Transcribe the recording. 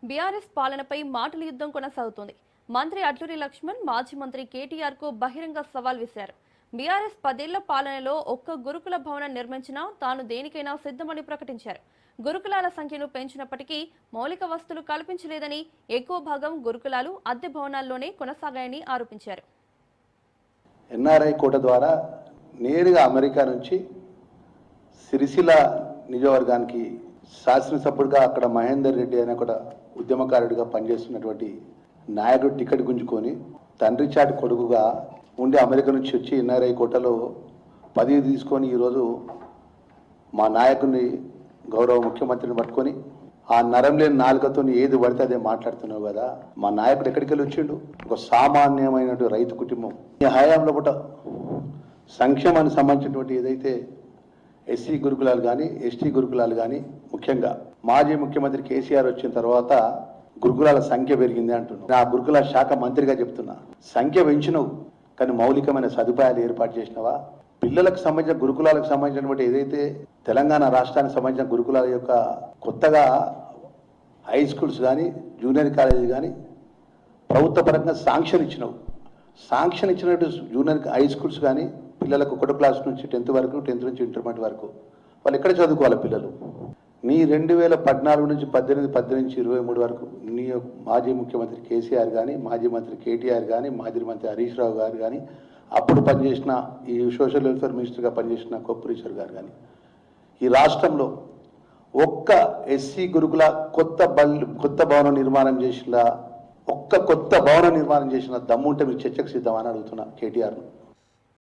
BRS పాలనపై మాటల యుద్ధం కొనసాగుతోంది. మంత్రి అట్లూరి లక్ష్మణ్ మాజీ మంత్రి కేటీఆర్ కు బహిరంగ సవాల్ విసిరారు. బీఆర్ఎస్ 10 ఏళ్ల పాలనలో ఒక్క గురుకుల భవనం నిర్మించినా తాను దేనికైనా సిద్ధమని ప్రకటించారు. గురుకులాల సంఖ్యను పెంచినప్పటికీ మౌలిక వసతులు కల్పించలేదని, ఎక్కువ భాగం గురుకులాలు అద్దె భవనాల్లోనే కొనసాగాయని ఆరోపించారు. ఎన్ఆర్ఐ కోట ద్వారా నేరుగా అమెరికా నుంచి సిరిసిల్ల నియోజకవర్గానికి శాసనసభ్యుడిగా అక్కడ మహేందర్ రెడ్డి అనే కూడా ఉద్యమకారుడిగా పనిచేస్తున్నటువంటి నాయకుడు టికెట్ గుంజుకొని తండ్రి చాటి కొడుకుగా ఉండి అమెరికా నుంచి వచ్చి ఎన్ఆర్ఐ కోటలో పదవి తీసుకొని ఈరోజు మా నాయకుడిని గౌరవ ముఖ్యమంత్రిని పట్టుకొని ఆ నరం లేని నాలుకతో ఏది పడితే అదే మాట్లాడుతున్నావు కదా. మా నాయకుడు ఎక్కడికి వెళ్ళి వచ్చిండు? ఒక సామాన్యమైనటువంటి రైతు కుటుంబం. ఈ హయాంలో పూట సంక్షేమానికి సంబంధించినటువంటి ఏదైతే ఎస్సీ గురుకులాలు కానీ ఎస్టీ గురుకులాలు కానీ, ముఖ్యంగా మాజీ ముఖ్యమంత్రి కేసీఆర్ వచ్చిన తర్వాత గురుకులాల సంఖ్య పెరిగింది అంటున్నావు. ఆ గురుకుల శాఖ మంత్రిగా చెప్తున్నా, సంఖ్య పెంచినవు కానీ మౌలికమైన సదుపాయాలు ఏర్పాటు చేసినవా? పిల్లలకు సంబంధించిన గురుకులాలకు సంబంధించినటువంటి ఏదైతే తెలంగాణ రాష్ట్రానికి సంబంధించిన గురుకులాల యొక్క కొత్తగా హై స్కూల్స్ కానీ జూనియర్ కాలేజీ కానీ ప్రభుత్వ పరంగా శాంక్షన్ ఇచ్చినవు. శాంక్షన్ ఇచ్చినట్టు జూనియర్ హై స్కూల్స్ కానీ పిల్లలకు 1వ క్లాస్ నుంచి 10th వరకు, 10th నుంచి ఇంటర్మీడియట్ వరకు వాళ్ళు ఎక్కడ చదువుకోవాలి పిల్లలు? నీ 2014 నుంచి 18 నుంచి 23 వరకు నీ మాజీ ముఖ్యమంత్రి కేసీఆర్ కానీ, మాజీ మంత్రి కేటీఆర్ కానీ, మాజీ మంత్రి హరీష్ రావు గారు కానీ, అప్పుడు పనిచేసిన ఈ సోషల్ వెల్ఫేర్ మినిస్టర్గా పనిచేసిన కొప్పురీశ్వర్ గారు కానీ, ఈ రాష్ట్రంలో ఒక్క ఎస్సీ గురుకుల కొత్త భవనం నిర్మాణం చేసిన, ఒక్క కొత్త భవనం నిర్మాణం చేసిన దమ్ముంటే మీకు చర్చకు సిద్ధమని అడుగుతున్నా కేటీఆర్ను.